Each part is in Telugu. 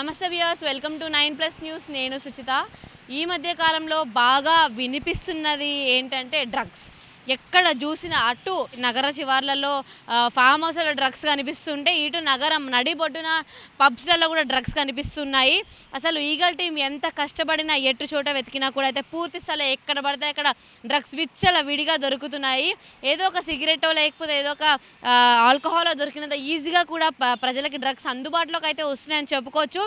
నమస్తే వ్యూయర్స్, వెల్కమ్ టు 9+ న్యూస్. నేను సుచిత. ఈ మధ్య కాలంలో బాగా వినిపిస్తున్నది ఏంటంటే డ్రగ్స్. ఎక్కడ చూసినా అటు నగర శివార్లలో ఫామ్ హౌస్లలో డ్రగ్స్ కనిపిస్తుంటే, ఇటు నగరం నడిబొడ్డున పబ్స్లలో కూడా డ్రగ్స్ కనిపిస్తున్నాయి. అసలు ఈగల్ టీం ఎంత కష్టపడినా ఎటు చోట వెతికినా కూడా అయితే పూర్తి స్థలం ఎక్కడ పడితే అక్కడ డ్రగ్స్ విచ్చల విడిగా దొరుకుతున్నాయి. ఏదో ఒక సిగరెటో లేకపోతే ఏదో ఒక ఆల్కహాలో దొరికినంత ఈజీగా కూడా ప్రజలకి డ్రగ్స్ అందుబాటులోకి అయితే వస్తున్నాయని చెప్పుకోవచ్చు.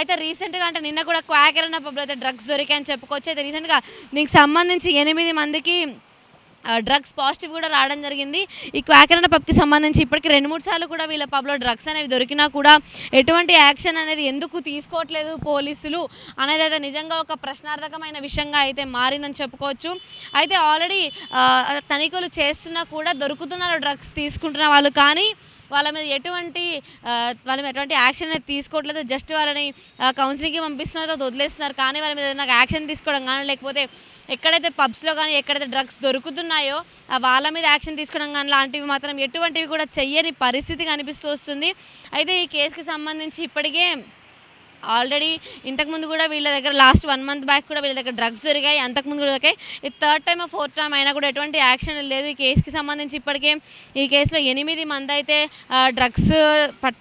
అయితే రీసెంట్గా అంటే నిన్న కూడా క్వాకర్ అన్న పబ్లో అయితే డ్రగ్స్ దొరికాయని చెప్పుకోవచ్చు. అయితే రీసెంట్గా దీనికి సంబంధించి 8 మందికి డ్రగ్స్ పాజిటివ్ కూడా రావడం జరిగింది. ఈ క్వాకర్ అన్న పబ్కి సంబంధించి ఇప్పటికీ 2-3 సార్లు కూడా వీళ్ళ పబ్లో డ్రగ్స్ అనేవి దొరికినా కూడా ఎటువంటి యాక్షన్ అనేది ఎందుకు తీసుకోవట్లేదు పోలీసులు అనేది అయితే నిజంగా ఒక ప్రశ్నార్థకమైన విషయంగా అయితే మారిందని చెప్పుకోవచ్చు. అయితే ఆల్రెడీ తనిఖీలు చేస్తున్నా కూడా దొరుకుతున్నారు డ్రగ్స్ తీసుకుంటున్న వాళ్ళు, కానీ వాళ్ళ మీద ఎటువంటి యాక్షన్ అనేది తీసుకోవట్లేదు. జస్ట్ వాళ్ళని కౌన్సిలింగ్కి పంపిస్తున్నారో వదిలేస్తున్నారు, కానీ వాళ్ళ మీద నాకు యాక్షన్ తీసుకోవడం కానీ లేకపోతే ఎక్కడైతే పబ్స్లో కానీ ఎక్కడైతే డ్రగ్స్ దొరుకుతున్నాయో వాళ్ళ మీద యాక్షన్ తీసుకోవడం కానీ లాంటివి మాత్రం ఎటువంటివి కూడా చెయ్యని పరిస్థితి కనిపిస్తూ వస్తుంది. అయితే ఈ కేసుకి సంబంధించి ఇప్పటికే ఆల్రెడీ ఇంతకుముందు కూడా వీళ్ళ దగ్గర లాస్ట్ 1 మంత్ బ్యాక్ కూడా వీళ్ళ దగ్గర డ్రగ్స్ దొరికాయి. అంతకుముందు కూడా దొరికాయి. ఇది 3rd టైమ్ 4th టైమ్ అయినా కూడా ఎటువంటి యాక్షన్ లేదు. ఈ కేసుకి సంబంధించి ఇప్పటికే ఈ కేసులో 8 మంది అయితే డ్రగ్స్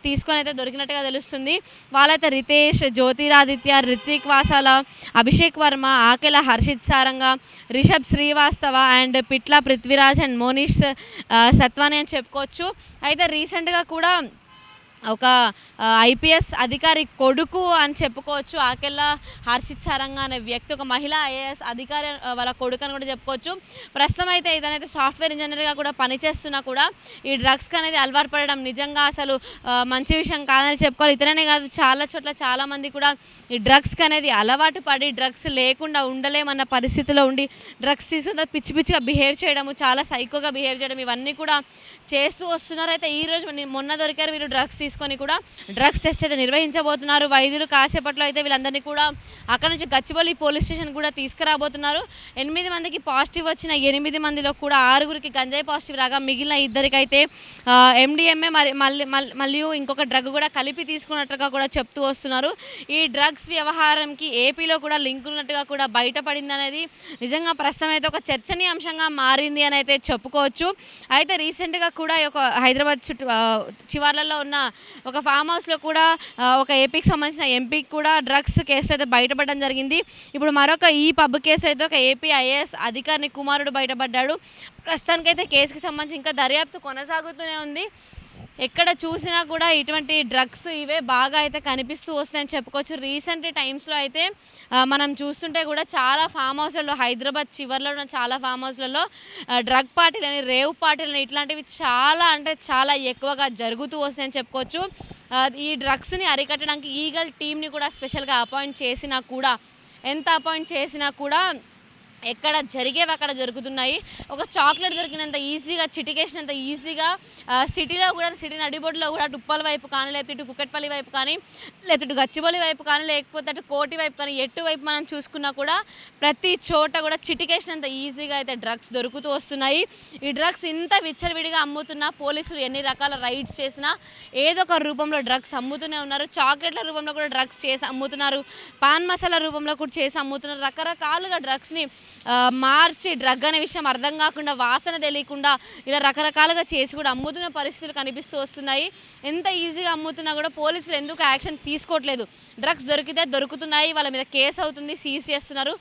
తీసుకొని అయితే దొరికినట్టుగా తెలుస్తుంది. వాళ్ళైతే రితేష్, జ్యోతిరాదిత్య, రిత్విక్ వాసాల, అభిషేక్ వర్మ, ఆకెల హర్షిత్ సారంగా, రిషబ్ శ్రీవాస్తవ అండ్ పిట్ల పృథ్వీరాజ్ అండ్ మోనిష్ సత్వాని అని చెప్పుకోవచ్చు. అయితే రీసెంట్గా కూడా ఒక ఐపీఎస్ అధికారి కొడుకు అని చెప్పుకోవచ్చు. ఆకెళ్ళ హర్షిత్ సారంగా అనే వ్యక్తి ఒక మహిళా ఐఏఎస్ అధికారి వాళ్ళ కొడుకు అని కూడా చెప్పుకోవచ్చు. ప్రస్తుతం అయితే ఇతనైతే సాఫ్ట్వేర్ ఇంజనీర్గా కూడా పనిచేస్తున్నా కూడా ఈ డ్రగ్స్కి అనేది అలవాటు పడడం నిజంగా అసలు మంచి విషయం కాదని చెప్పుకోవాలి. ఇతరనే కాదు, చాలా చోట్ల చాలామంది కూడా ఈ డ్రగ్స్కి అనేది అలవాటు పడి డ్రగ్స్ లేకుండా ఉండలేమన్న పరిస్థితిలో ఉండి డ్రగ్స్ తీసుకుంటే పిచ్చి పిచ్చిగా బిహేవ్ చేయడము, చాలా సైకోగా బిహేవ్ చేయడం, ఇవన్నీ కూడా చేస్తూ వస్తున్నారు. అయితే ఈరోజు మొన్న దొరికారు వీళ్ళు డ్రగ్స్ తీసుకొని కూడా డ్రగ్స్ టెస్ట్ అయితే నిర్వహించబోతున్నారు. వైద్యులు కాసేపట్లో అయితే వీళ్ళందరినీ కూడా అక్కడ నుంచి గచ్చిబౌలి పోలీస్ స్టేషన్ కూడా తీసుకురాబోతున్నారు. 8 మందికి పాజిటివ్ వచ్చిన 8 మందిలో కూడా 6గురికి గంజాయి పాజిటివ్ రాగా మిగిలిన 2కైతే MDMA మరియు ఇంకొక డ్రగ్ కూడా కలిపి తీసుకున్నట్టుగా కూడా చెప్తూ వస్తున్నారు. ఈ డ్రగ్స్ వ్యవహారంకి ఏపీలో కూడా లింక్ ఉన్నట్టుగా కూడా బయటపడింది అనేది నిజంగా ప్రస్తుతం అయితే ఒక చర్చనీయాంశంగా మారింది అని అయితే చెప్పుకోవచ్చు. అయితే రీసెంట్గా కూడా ఒక హైదరాబాద్ చివర్లలో ఉన్న ఒక ఫామ్ హౌస్లో కూడా ఒక ఏపీకి సంబంధించిన ఎంపీకి కూడా డ్రగ్స్ కేసు అయితే బయటపడడం జరిగింది. ఇప్పుడు మరొక ఈ పబ్ కేసు అయితే ఒక ఏపీ ఐఏఎస్ అధికారిని కుమారుడు బయటపడ్డాడు. ప్రస్తుతానికైతే కేసుకి సంబంధించి ఇంకా దర్యాప్తు కొనసాగుతూనే ఉంది. ఎక్కడ చూసినా కూడా ఇటువంటి డ్రగ్స్ ఇవే బాగా అయితే కనిపిస్తూ వస్తాయని చెప్పుకోవచ్చు. రీసెంట్ టైమ్స్లో అయితే మనం చూస్తుంటే కూడా చాలా ఫామ్ హౌస్లలో, హైదరాబాద్ చివర్లో ఉన్న చాలా ఫామ్ హౌస్లలో డ్రగ్ పార్టీలని, రేవ్ పార్టీలని ఇట్లాంటివి చాలా అంటే చాలా ఎక్కువగా జరుగుతూ వస్తాయని చెప్పుకోవచ్చు. ఈ డ్రగ్స్ని అరికట్టడానికి ఈగల్ టీమ్ని కూడా స్పెషల్గా అపాయింట్ చేసినా కూడా, ఎంత అపాయింట్ చేసినా కూడా ఎక్కడ జరిగేవి అక్కడ జరుగుతున్నాయి. ఒక చాక్లెట్ దొరికినంత ఈజీగా, చిటికేసినంత ఈజీగా సిటీలో కూడా, సిటీ నడిబొడ్లో కూడా టుప్పల వైపు కానీ, లేకపోతే ఇటు కుక్కట్పల్లి వైపు కానీ, లేకపోతే ఇటు గచ్చిబౌలి వైపు కానీ, లేకపోతే అటు కోటి వైపు కానీ, ఎటు వైపు మనం చూసుకున్నా కూడా ప్రతి చోట కూడా చిటికేసినంత ఈజీగా అయితే డ్రగ్స్ దొరుకుతూ వస్తున్నాయి. ఈ డ్రగ్స్ ఇంత విచ్చలవిడిగా అమ్ముతున్నా పోలీసులు ఎన్ని రకాల రైడ్స్ చేసినా ఏదో ఒక రూపంలో డ్రగ్స్ అమ్ముతూనే ఉన్నారు. చాక్లెట్ల రూపంలో కూడా డ్రగ్స్ చేసి అమ్ముతున్నారు. పాన్ మసాలా రూపంలో కూడా చేసి అమ్ముతున్నారు. రకరకాలుగా డ్రగ్స్ని మార్చి డ్రగ్ అనే విషయం అర్థం కాకుండా, వాసన తెలియకుండా ఇలా రకరకాలుగా చేసి కూడా అమ్ముతున్న పరిస్థితులు కనిపిస్తూ వస్తున్నాయి. ఎంత ఈజీగా అమ్ముతున్నా కూడా పోలీసులు ఎందుకు యాక్షన్ తీసుకోవట్లేదు? డ్రగ్స్ దొరికితే దొరుకుతున్నాయి, వాళ్ళ మీద కేసు అవుతుంది, సీజ్ చేస్తున్నారు,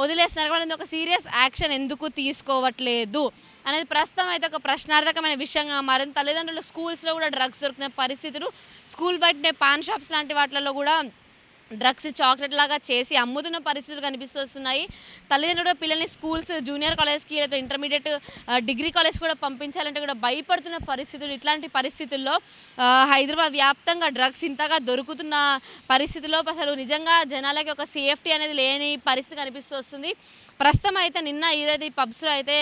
వదిలేస్తున్నారు, వాళ్ళ ఒక సీరియస్ యాక్షన్ ఎందుకు తీసుకోవట్లేదు అనేది ప్రస్తుతం అయితే ఒక ప్రశ్నార్థకమైన విషయంగా మారింది. తల్లిదండ్రులు స్కూల్స్లో కూడా డ్రగ్స్ దొరుకుతున్న పరిస్థితులు, స్కూల్ బయటనే పాన్ షాప్స్ లాంటి వాటిల్లో కూడా డ్రగ్స్ చాక్లెట్ లాగా చేసి అమ్ముతున్న పరిస్థితులు కనిపిస్తూ వస్తున్నాయి. తల్లిదండ్రులు పిల్లల్ని స్కూల్స్, జూనియర్ కాలేజ్కి లేదా ఇంటర్మీడియట్, డిగ్రీ కాలేజ్ కూడా పంపించాలంటే కూడా భయపడుతున్న పరిస్థితులు. ఇట్లాంటి పరిస్థితుల్లో హైదరాబాద్ వ్యాప్తంగా డ్రగ్స్ ఇంతగా దొరుకుతున్న పరిస్థితుల్లో అసలు నిజంగా జనాలకి ఒక సేఫ్టీ అనేది లేని పరిస్థితి కనిపిస్తూ వస్తుంది. ప్రస్తుతం అయితే నిన్న ఏదైతే ఈ పబ్స్లో అయితే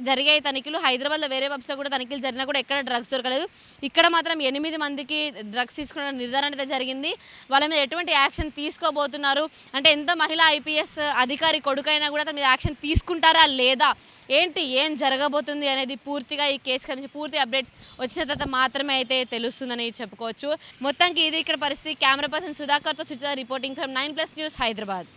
జరిగాయి తనిఖీలు. హైదరాబాద్లో వేరే పబ్స్లో కూడా తనిఖీలు జరిగినా కూడా ఎక్కడ డ్రగ్స్ దొరకలేదు. ఇక్కడ మాత్రం 8 మందికి డ్రగ్స్ తీసుకున్న నిర్ధారణ అయితే జరిగింది. వాళ్ళ మీద ఎటువంటి యాక్షన్ తీసుకోబోతున్నారు అంటే ఎంత మహిళా ఐపీఎస్ అధికారి కొడుకైనా కూడా తన మీద యాక్షన్ తీసుకుంటారా లేదా, ఏంటి ఏం జరగబోతుంది అనేది పూర్తిగా ఈ కేసు గురించి పూర్తి అప్డేట్స్ వచ్చిన తర్వాత మాత్రమే అయితే తెలుస్తుందని చెప్పుకోవచ్చు. మొత్తానికి ఇది ఇక్కడ పరిస్థితి. కెమెరా పర్సన్ సుధాకర్తో Suchitha reporting from 9+ news Hyderabad.